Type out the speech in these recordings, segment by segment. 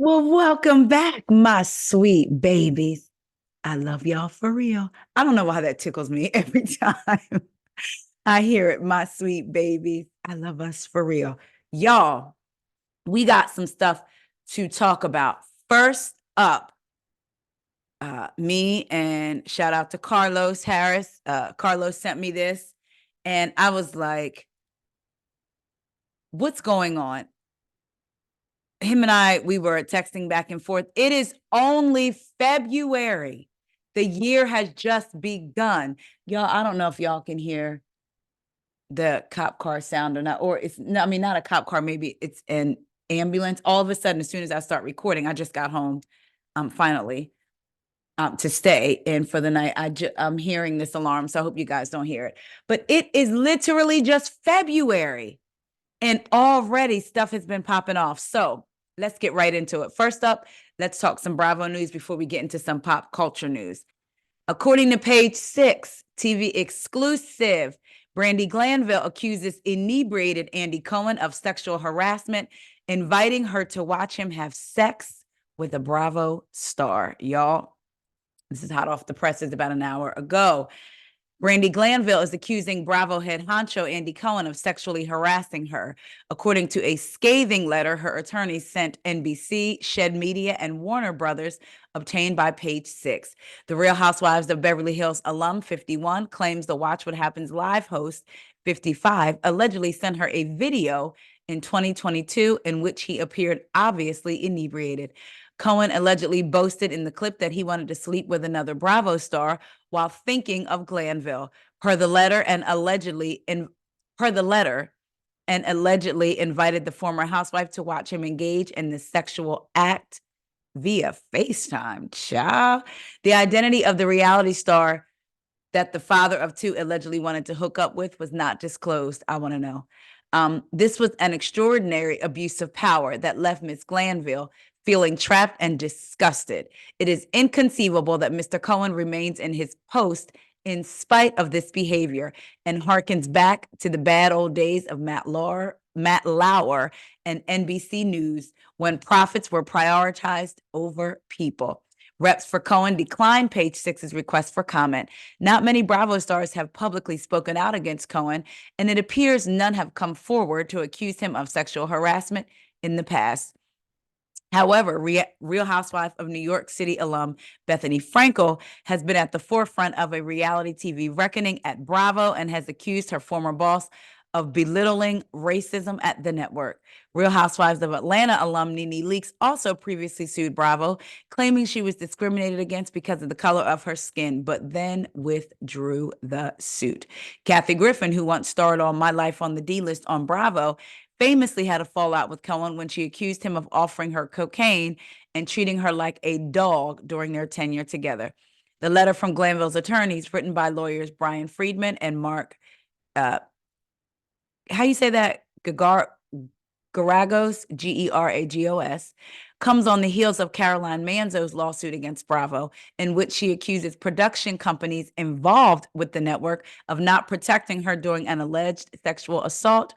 Well, welcome back, my sweet babies. I love y'all for real. I don't know why that tickles me every time I hear it, my sweet babies. I love us for real. Y'all, we got some stuff to talk about. First up, me and shout out to Carlos Harris. Carlos sent me this, and I was like, what's going on? Him and we were texting back and forth. It is only February. The year has just begun. Y'all, I don't know if y'all can hear the cop car sound or not, or it's no, I mean, not a cop car, maybe it's an ambulance. All of a sudden, as soon as I start recording, I just got home finally to stay in for the night. I'm hearing this alarm, so I hope you guys don't hear it. But it is literally just February. And already stuff has been popping off. So let's get right into it. First up, let's talk some Bravo news before we get into some pop culture news. According to Page Six, TV exclusive, Brandi Glanville accuses inebriated Andy Cohen of sexual harassment, inviting her to watch him have sex with a Bravo star. Y'all, this is hot off the presses about an hour ago. Brandi Glanville is accusing Bravo head honcho Andy Cohen of sexually harassing her. According to a scathing letter her attorneys sent NBC, Shed Media, and Warner Brothers, obtained by Page Six. The Real Housewives of Beverly Hills alum 51 claims the Watch What Happens Live host 55 allegedly sent her a video in 2022 in which he appeared obviously inebriated. Cohen allegedly boasted in the clip that he wanted to sleep with another Bravo star while thinking of Glanville. Per the letter, and allegedly invited the former housewife to watch him engage in the sexual act via FaceTime. Child. The identity of the reality star that the father of two allegedly wanted to hook up with was not disclosed. I want to know. This was an extraordinary abuse of power that left Miss Glanville feeling trapped and disgusted. It is inconceivable that Mr. Cohen remains in his post in spite of this behavior and harkens back to the bad old days of Matt Lauer and NBC News when profits were prioritized over people. Reps for Cohen declined Page Six's request for comment. Not many Bravo stars have publicly spoken out against Cohen, and it appears none have come forward to accuse him of sexual harassment in the past. However, Real Housewife of New York City alum Bethany Frankel has been at the forefront of a reality TV reckoning at Bravo and has accused her former boss of belittling racism at the network. Real Housewives of Atlanta alum Nene Leakes also previously sued Bravo, claiming she was discriminated against because of the color of her skin, but then withdrew the suit. Kathy Griffin, who once starred on My Life on the D-List on Bravo, famously had a fallout with Cohen when she accused him of offering her cocaine and treating her like a dog during their tenure together. The letter from Glanville's attorneys, written by lawyers Brian Friedman and Mark, how you say that? Garagos, Geragos, comes on the heels of Caroline Manzo's lawsuit against Bravo, in which she accuses production companies involved with the network of not protecting her during an alleged sexual assault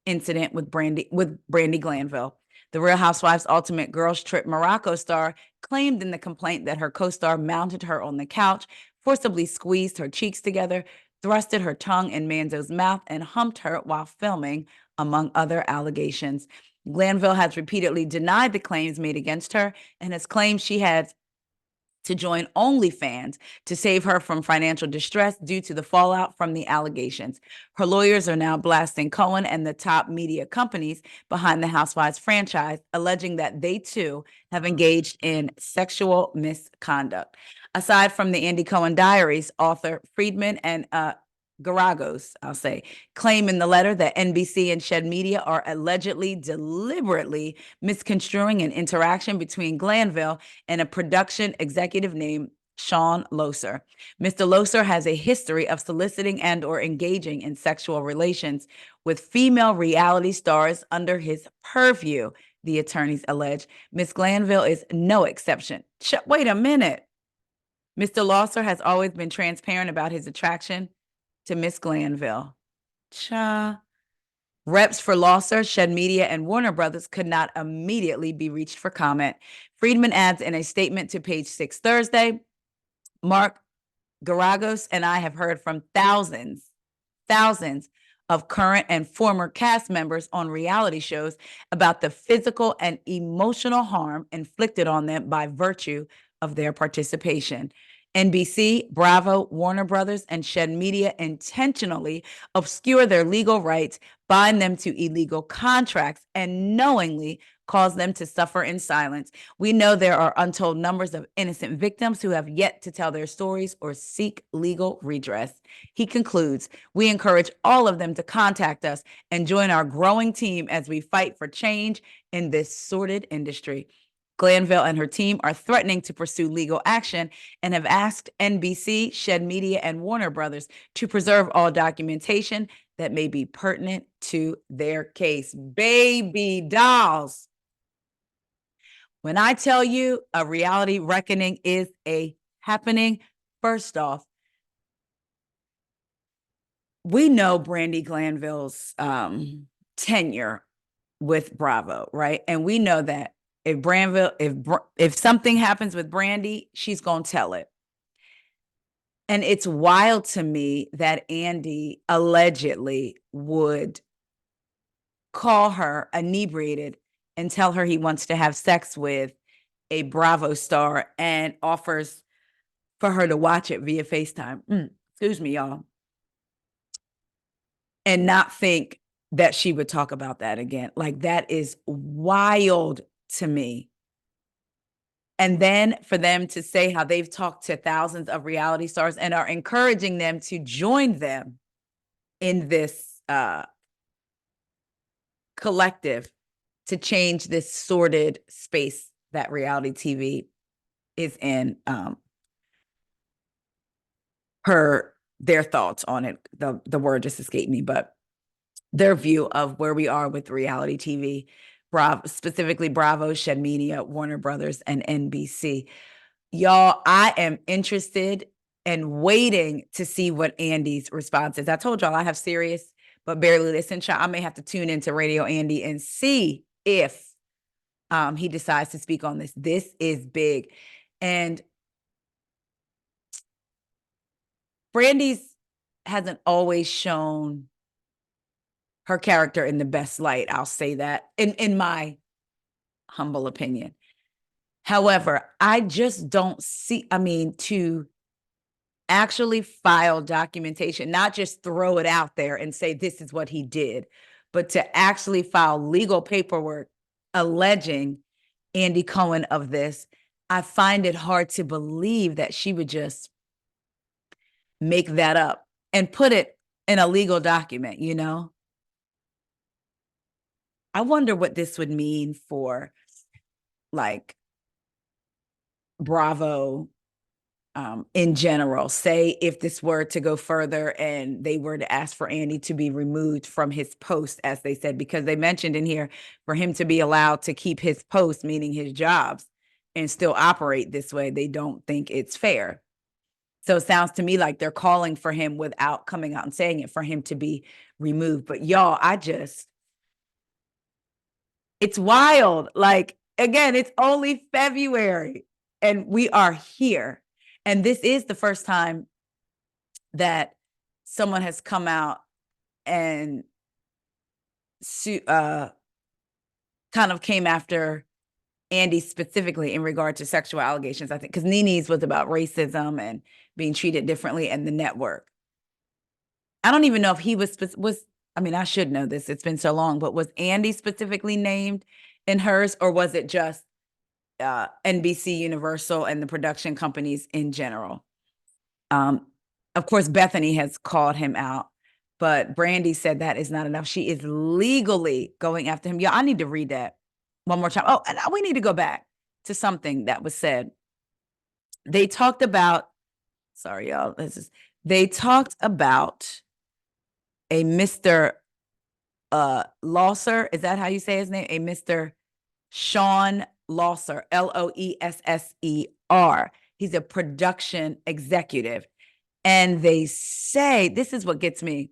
incident with Brandi Glanville. The Real Housewives Ultimate Girls Trip Morocco star claimed in the complaint that her co-star mounted her on the couch, forcibly squeezed her cheeks together, thrusted her tongue in Manzo's mouth, and humped her while filming, among other allegations. Glanville has repeatedly denied the claims made against her and has claimed she had to join OnlyFans to save her from financial distress due to the fallout from the allegations. Her lawyers are now blasting Cohen and the top media companies behind the Housewives franchise, alleging that they too have engaged in sexual misconduct. Aside from the Andy Cohen diaries, author Friedman and Garagos, I'll say, claim in the letter that NBC and Shed Media are allegedly deliberately misconstruing an interaction between Glanville and a production executive named Sean Loser. Mr. Loser has a history of soliciting and or engaging in sexual relations with female reality stars under his purview, the attorneys allege. Miss Glanville is no exception. Wait a minute. Mr. Loser has always been transparent about his attraction to Miss Glanville. Cha. Reps for Losser, Shed Media, and Warner Brothers could not immediately be reached for comment. Friedman adds in a statement to Page Six Thursday, Mark Garagos and I have heard from thousands of current and former cast members on reality shows about the physical and emotional harm inflicted on them by virtue of their participation. NBC, Bravo, Warner Brothers, and Shed Media intentionally obscure their legal rights, bind them to illegal contracts, and knowingly cause them to suffer in silence. We know there are untold numbers of innocent victims who have yet to tell their stories or seek legal redress. He concludes, we encourage all of them to contact us and join our growing team as we fight for change in this sordid industry. Glanville and her team are threatening to pursue legal action and have asked NBC, Shed Media, and Warner Brothers to preserve all documentation that may be pertinent to their case. Baby dolls. When I tell you a reality reckoning is happening, first off, we know Brandi Glanville's tenure with Bravo, right? And we know that if something happens with Brandi, she's gonna tell it. And it's wild to me that Andy allegedly would call her inebriated and tell her he wants to have sex with a Bravo star and offers for her to watch it via FaceTime. Excuse me, y'all. And not think that she would talk about that again. Like, that is wild to me. And then for them to say how they've talked to thousands of reality stars and are encouraging them to join them in this collective to change this sordid space that reality TV is in. Their thoughts on it, the word just escaped me, but their view of where we are with reality TV, specifically Bravo, Shed Media, Warner Brothers, and NBC. Y'all, I am interested and waiting to see what Andy's response is. I told y'all I have Sirius, but barely listen. I may have to tune into Radio Andy and see if he decides to speak on this. This is big. And Brandi's hasn't always shown her character in the best light. I'll say that in my humble opinion. However, I just don't see, to actually file documentation, not just throw it out there and say this is what he did, but to actually file legal paperwork alleging Andy Cohen of this, I find it hard to believe that she would just make that up and put it in a legal document, you know? I wonder what this would mean for, like, Bravo in general. Say if this were to go further and they were to ask for Andy to be removed from his post, as they said, because they mentioned in here for him to be allowed to keep his post, meaning his jobs, and still operate this way, they don't think it's fair. So it sounds to me like they're calling for him without coming out and saying it, for him to be removed. But y'all, it's wild. Like, again, it's only February and we are here. And this is the first time that someone has come out and kind of came after Andy specifically in regard to sexual allegations, I think, because Nene's was about racism and being treated differently in the network. I don't even know if he was, I should know this, it's been so long, but was Andy specifically named in hers, or was it just NBC, Universal, and the production companies in general? Of course, Bethany has called him out, but Brandi said that is not enough. She is legally going after him. Yeah, I need to read that one more time. Oh, and we need to go back to something that was said. They talked about, sorry, y'all, they talked about a Mr. Losser. Is that how you say his name? A Mr. Sean Losser, Loesser. He's a production executive. And they say, this is what gets me.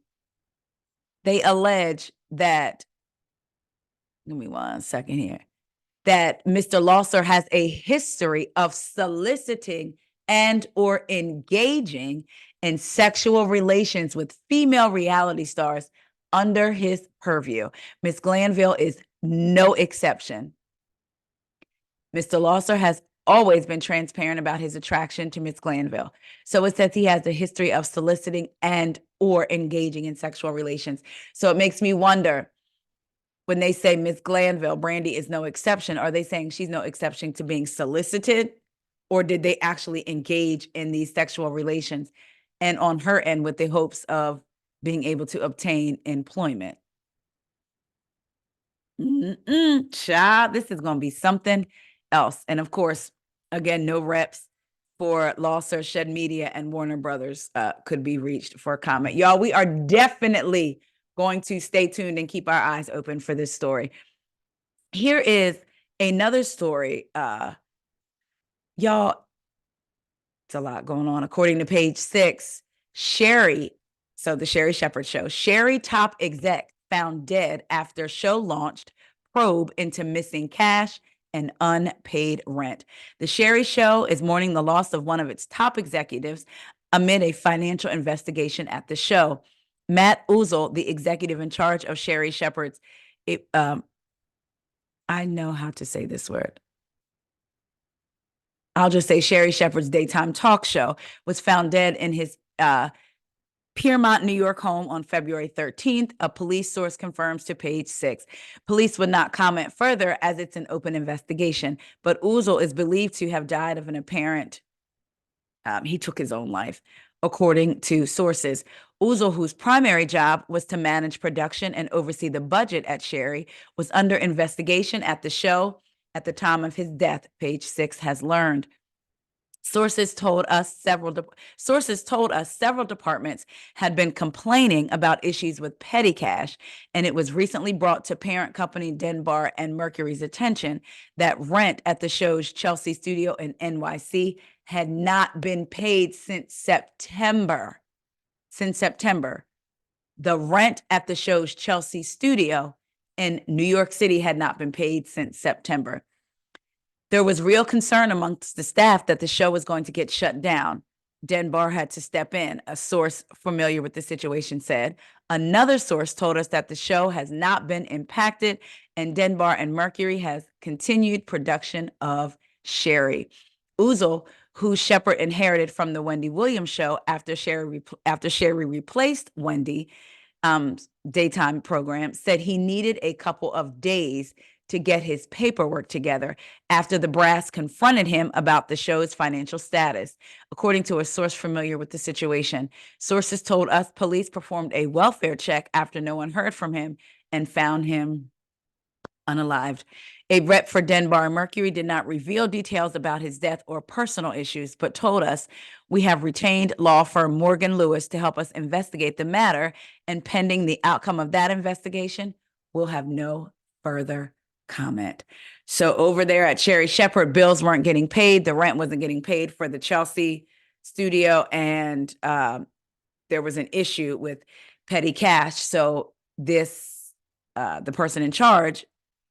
They allege that, give me 1 second here, that Mr. Losser has a history of soliciting and or engaging in sexual relations with female reality stars under his purview. Miss Glanville is no exception. Mr. Losser has always been transparent about his attraction to Miss Glanville. So it says he has a history of soliciting and or engaging in sexual relations. So it makes me wonder, when they say Miss Glanville, Brandi is no exception, are they saying she's no exception to being solicited? Or did they actually engage in these sexual relations and on her end with the hopes of being able to obtain employment? Child, this is going to be something else. And of course, again, no reps for Losser, Shed Media, and Warner Brothers could be reached for a comment. Y'all, we are definitely going to stay tuned and keep our eyes open for this story. Here is another story. Y'all, it's a lot going on. According to Page 6, Sherri, so the Sherri Shephard show, Sherri top exec found dead after show launched probe into missing cash and unpaid rent. The Sherri show is mourning the loss of one of its top executives amid a financial investigation at the show. Matt Uzel, the executive in charge of Sherri Shephard's, I know how to say this word. I'll just say Sherri Shephard's daytime talk show, was found dead in his Piermont, New York home on February 13th, a police source confirms to Page 6. Police would not comment further as it's an open investigation, but Uzel is believed to have died of an apparent, he took his own life, according to sources. Uzel, whose primary job was to manage production and oversee the budget at Sherri, was under investigation at the show at the time of his death, Page 6 has learned. Sources told us several departments had been complaining about issues with petty cash, and it was recently brought to parent company Denbar and Mercury's attention that rent at the show's Chelsea studio in NYC had not been paid since September. The rent at the show's Chelsea studio in New York City had not been paid since September. There was real concern amongst the staff that the show was going to get shut down. Denbar had to step in, a source familiar with the situation said. Another source told us that the show has not been impacted, and Denbar and Mercury has continued production of Sherri. Uzel, who Shephard inherited from the Wendy Williams show after Sherri replaced Wendy, daytime program, said he needed a couple of days to get his paperwork together after the brass confronted him about the show's financial status. According to a source familiar with the situation, sources told us police performed a welfare check after no one heard from him and found him unalived. A rep for Denbar Mercury did not reveal details about his death or personal issues, but told us, "We have retained law firm Morgan Lewis to help us investigate the matter, and pending the outcome of that investigation, we'll have no further comment." So over there at Sherri Shephard, bills weren't getting paid. The rent wasn't getting paid for the Chelsea studio, and there was an issue with petty cash. So this, the person in charge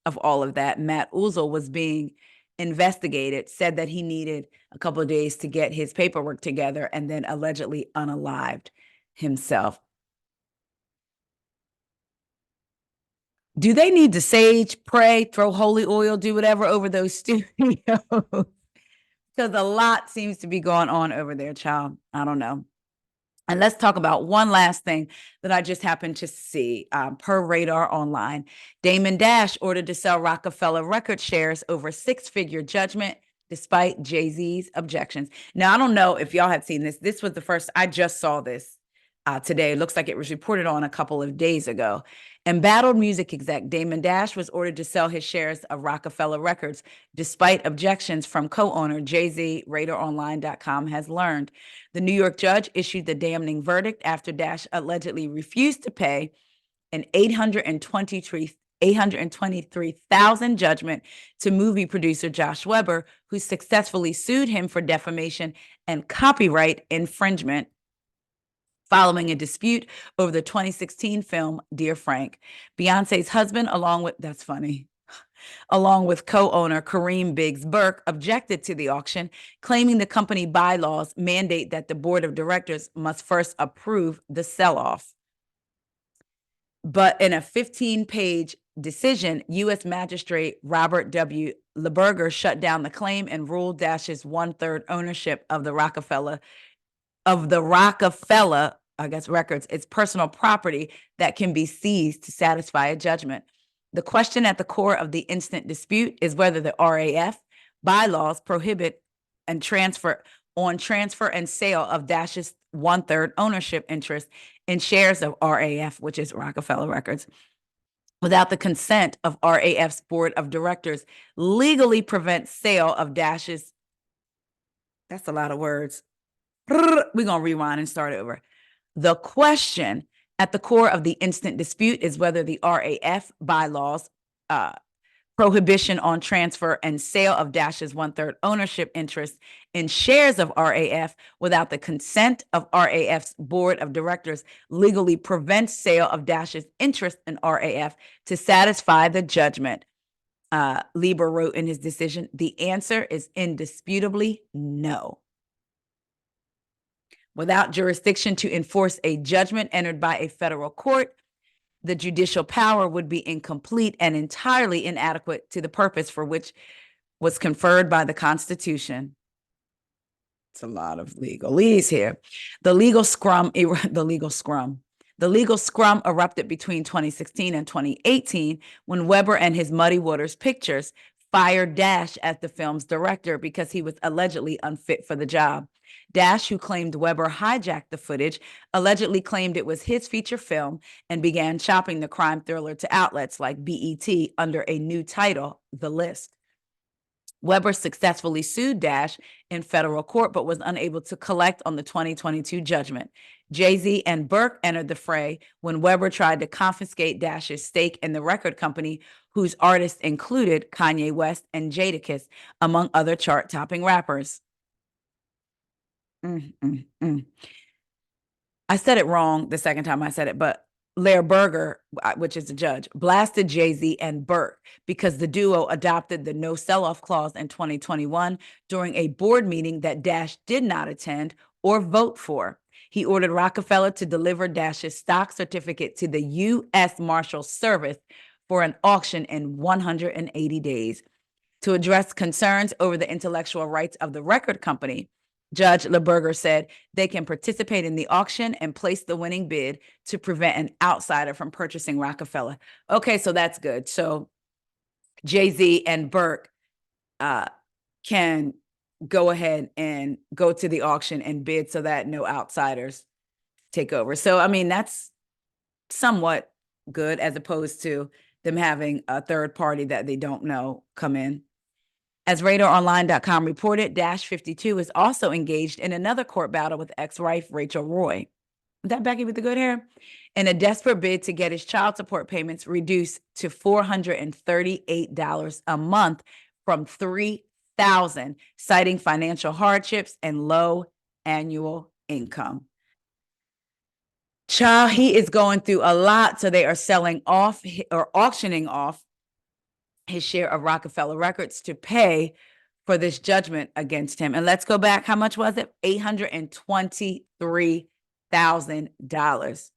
of all of that, Matt Uzel, was being investigated, said that he needed a couple of days to get his paperwork together, and then allegedly unalived himself. Do they need to sage, pray, throw holy oil, do whatever over those studios? Because a lot seems to be going on over there, child. I don't know. And let's talk about one last thing that I just happened to see per Radar Online. Damon Dash ordered to sell Rockefeller record shares over six-figure judgment despite Jay-Z's objections. Now, I don't know if y'all had seen this. This was the first, I just saw this today. It looks like it was reported on a couple of days ago. Embattled music exec Damon Dash was ordered to sell his shares of Rockefeller Records despite objections from co-owner Jay-Z, RadarOnline.com has learned. The New York judge issued the damning verdict after Dash allegedly refused to pay an $823,000 judgment to movie producer Josh Weber, who successfully sued him for defamation and copyright infringement following a dispute over the 2016 film Dear Frank. Beyonce's husband, along with co-owner Kareem Biggs Burke, objected to the auction, claiming the company bylaws mandate that the board of directors must first approve the sell-off. But in a 15-page decision, U.S. Magistrate Robert W. Leberger shut down the claim and ruled Dash's one-third ownership of the Rockefeller, I guess, records, its personal property that can be seized to satisfy a judgment. The question at the core of the instant dispute is whether the RAF bylaws prohibit transfer and sale of Dash's one-third ownership interest in shares of RAF, which is Rockefeller Records, without the consent of RAF's board of directors, legally prevent sale of Dash's. That's a lot of words. We're going to rewind and start over. The question at the core of the instant dispute is whether the RAF bylaws prohibition on transfer and sale of Dash's one-third ownership interest in shares of RAF without the consent of RAF's board of directors legally prevents sale of Dash's interest in RAF to satisfy the judgment. Lieber wrote in his decision, the answer is indisputably no. Without jurisdiction to enforce a judgment entered by a federal court, the judicial power would be incomplete and entirely inadequate to the purpose for which was conferred by the Constitution. It's a lot of legalese here. The legal scrum erupted between 2016 and 2018 when Weber and his Muddy Waters Pictures fired Dash as the film's director because he was allegedly unfit for the job. Dash, who claimed Weber hijacked the footage, allegedly claimed it was his feature film and began shopping the crime thriller to outlets like BET under a new title, The List. Weber successfully sued Dash in federal court, but was unable to collect on the 2022 judgment. Jay-Z and Burke entered the fray when Weber tried to confiscate Dash's stake in the record company, whose artists included Kanye West and Jadakiss, among other chart-topping rappers. I said it wrong the second time I said it, but Leberger, which is the judge, blasted Jay-Z and Burke because the duo adopted the no sell-off clause in 2021 during a board meeting that Dash did not attend or vote for. He ordered Rockefeller to deliver Dash's stock certificate to the U.S. Marshals Service for an auction in 180 days. To address concerns over the intellectual rights of the record company, Judge Leberger said they can participate in the auction and place the winning bid to prevent an outsider from purchasing Rockefeller. Okay, so that's good. So Jay-Z and Burke can go ahead and go to the auction and bid so that no outsiders take over. So, I mean, that's somewhat good as opposed to them having a third party that they don't know come in. As RadarOnline.com reported, Dash 52 is also engaged in another court battle with ex-wife Rachel Roy. Is that Becky with the good hair? In a desperate bid to get his child support payments reduced to $438 a month from $3,000, citing financial hardships and low annual income. Child, he is going through a lot, so they are selling off or auctioning off his share of Rockefeller Records to pay for this judgment against him. And let's go back. How much was it? $823,000.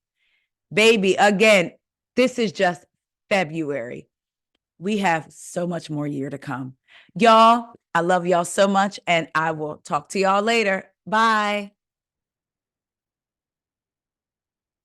Baby, again, this is just February. We have so much more year to come. Y'all, I love y'all so much, and I will talk to y'all later. Bye.